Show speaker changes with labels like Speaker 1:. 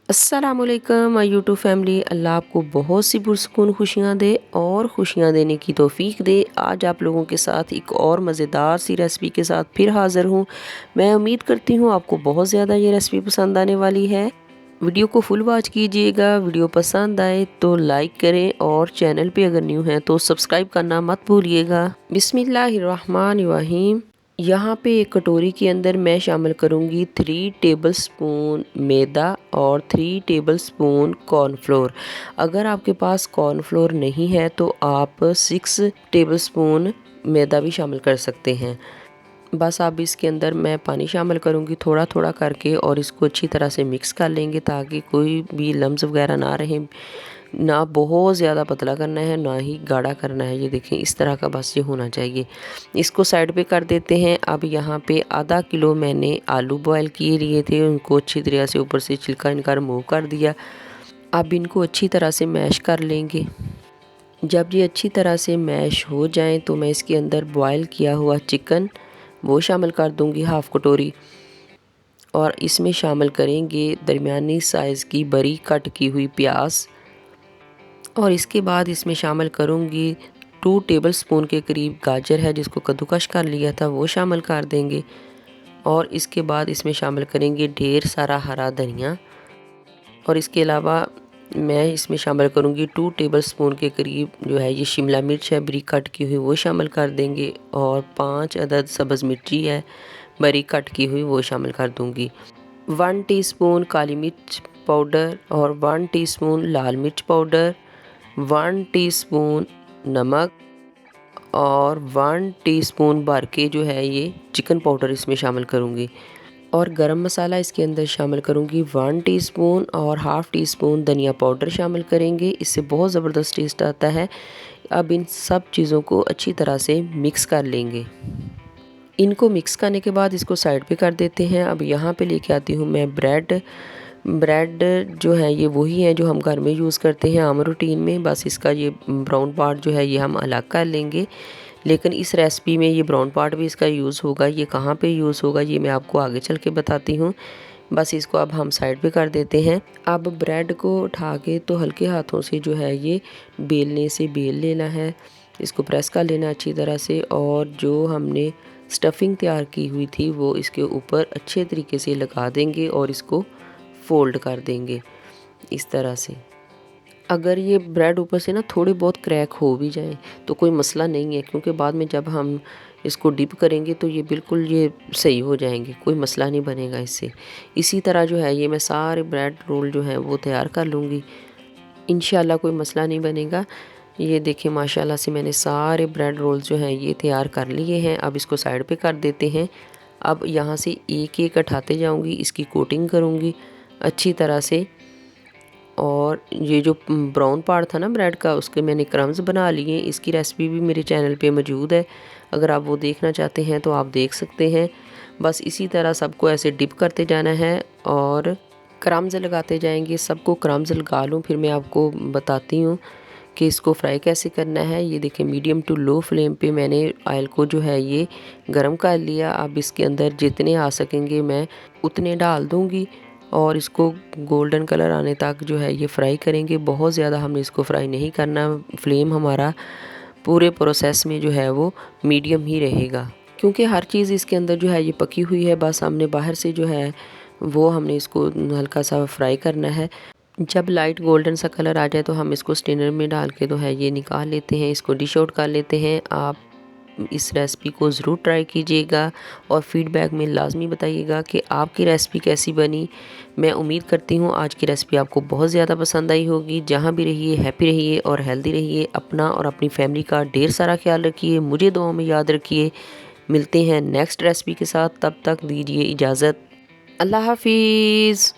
Speaker 1: अस्सलामुअलैकुम my YouTube family. अल्लाह आपको बहुत सी पुरसुकून खुशियाँ दे और खुशियाँ देने की तौफीक दे। आज आप लोगों के साथ एक और मज़ेदार सी रेसिपी के साथ फिर हाज़िर हूँ। मैं उम्मीद करती हूँ आपको बहुत ज़्यादा ये रेसिपी पसंद आने वाली है। वीडियो को फुल वॉच कीजिएगा। वीडियो पसंद आए तो लाइक करें और चैनल पे अगर न्यू हैं तो सब्सक्राइब करना मत भूलिएगा। बिस्मिल्लाहिर्रहमानिर्रहीम। यहाँ पे एक कटोरी के अंदर मैं शामिल करूँगी 3 टेबलस्पून मैदा और 3 टेबलस्पून कॉर्नफ्लोर। अगर आपके पास कॉर्नफ्लोर नहीं है तो आप 6 टेबलस्पून मैदा भी शामिल कर सकते हैं। बस अब इसके अंदर मैं पानी शामिल करूँगी थोड़ा थोड़ा करके और इसको अच्छी तरह से मिक्स कर लेंगे ताकि कोई भी लम्स वगैरह ना रहे। ना बहुत ज़्यादा पतला करना है ना ही गाढ़ा करना है। ये देखें इस तरह का बस ये होना चाहिए। इसको साइड पे कर देते हैं। अब यहाँ पे आधा किलो मैंने आलू बॉयल किए लिए थे, उनको अच्छी तरह से ऊपर से छिलका इनका रिमूव कर दिया। अब इनको अच्छी तरह से मैश कर लेंगे। जब ये अच्छी तरह से मैश हो जाएं तो मैं इसके अंदर बॉयल किया हुआ चिकन वो शामिल कर दूंगी हाफ़ कटोरी, और इसमें शामिल करेंगे दरमियानी साइज़ की बरीक कट की हुई प्याज, और इसके बाद इसमें शामिल करूँगी 2 टेबलस्पून के करीब गाजर है जिसको कद्दूकश कर लिया था वो शामिल कर देंगे, और इसके बाद इसमें शामिल करेंगे ढेर सारा हरा धनिया, और इसके अलावा मैं इसमें शामिल करूँगी 2 टेबलस्पून के करीब जो है ये शिमला मिर्च है बारीक कट की हुई वो शामिल कर देंगे, और 5 अदद सब्ज़ मिर्ची है बारीक कट की हुई वो शामिल कर दूँगी। 1 टीस्पून काली मिर्च पाउडर और 1 टीस्पून लाल मिर्च पाउडर, 1 टीस्पून नमक और 1 टीस्पून भर के जो है ये चिकन पाउडर इसमें शामिल करूँगी, और गरम मसाला इसके अंदर शामिल करूँगी 1 टीस्पून, और हाफ़ टी स्पून धनिया पाउडर शामिल करेंगे। इससे बहुत ज़बरदस्त टेस्ट आता है। अब इन सब चीज़ों को अच्छी तरह से मिक्स कर लेंगे। इनको मिक्स करने के बाद इसको साइड पे कर देते हैं। अब यहाँ पे लेके आती हूँ मैं ब्रेड जो है ये वही है जो हम घर में यूज़ करते हैं आम रूटीन में। बस इसका ये ब्राउन पार्ट जो है ये हम अलग कर लेंगे, लेकिन इस रेसिपी में ये ब्राउन पार्ट भी इसका यूज़ होगा। ये कहाँ पे यूज़ होगा ये मैं आपको आगे चल के बताती हूँ। बस इसको अब हम साइड पे कर देते हैं। अब ब्रेड को उठा के तो हल्के हाथों से जो है ये बेलने से बेल लेना है, इसको प्रेस कर लेना अच्छी तरह से, और जो हमने स्टफिंग तैयार की हुई थी वो इसके ऊपर अच्छे तरीके से लगा देंगे और इसको फोल्ड कर देंगे इस तरह से। अगर ये ब्रेड ऊपर से ना थोड़े बहुत क्रैक हो भी जाएं तो कोई मसला नहीं है, क्योंकि बाद में जब हम इसको डिप करेंगे तो ये बिल्कुल ये सही हो जाएंगे, कोई मसला नहीं बनेगा इससे। इसी तरह जो है ये मैं सारे ब्रेड रोल जो हैं वो तैयार कर लूँगी, इंशाल्लाह कोई मसला नहीं बनेगा। ये देखिए माशाल्लाह से मैंने सारे ब्रेड रोल्स जो हैं ये तैयार कर लिए हैं। अब इसको साइड पे कर देते हैं। अब यहाँ से एक एक उठाते जाऊँगी, इसकी कोटिंग करूँगी अच्छी तरह से, और ये जो ब्राउन पार्ट था ना ब्रेड का उसके मैंने क्रम्स बना लिए। इसकी रेसिपी भी मेरे चैनल पे मौजूद है, अगर आप वो देखना चाहते हैं तो आप देख सकते हैं। बस इसी तरह सबको ऐसे डिप करते जाना है और क्रम्स लगाते जाएंगे। सबको क्रम्स लगा लूँ फिर मैं आपको बताती हूँ कि इसको फ्राई कैसे करना है। ये देखें मीडियम टू लो फ्लेम पे मैंने ऑयल को जो है ये गरम कर लिया। अब इसके अंदर जितने आ सकेंगे मैं उतने डाल दूँगी और इसको गोल्डन कलर आने तक जो है ये फ्राई करेंगे। बहुत ज़्यादा हमने इसको फ्राई नहीं करना, फ्लेम हमारा पूरे प्रोसेस में जो है वो मीडियम ही रहेगा, क्योंकि हर चीज़ इसके अंदर जो है ये पकी हुई है। बस हमने बाहर से जो है वो हमने इसको हल्का सा फ्राई करना है। जब लाइट गोल्डन सा कलर आ जाए तो हम इसको स्टेनर में डाल के तो है ये निकाल लेते हैं, इसको डिश आउट कर लेते हैं। आप इस रेसिपी को ज़रूर ट्राई कीजिएगा और फीडबैक में लाजमी बताइएगा कि आपकी रेसिपी कैसी बनी। मैं उम्मीद करती हूँ आज की रेसिपी आपको बहुत ज़्यादा पसंद आई होगी। जहाँ भी रहिए हैप्पी रहिए और हेल्दी रहिए। अपना और अपनी फैमिली का ढेर सारा ख्याल रखिए। मुझे दुआओं में याद रखिए। मिलते हैं नेक्स्ट रेसिपी के साथ, तब तक दीजिए इजाज़त। अल्लाह हाफिज़।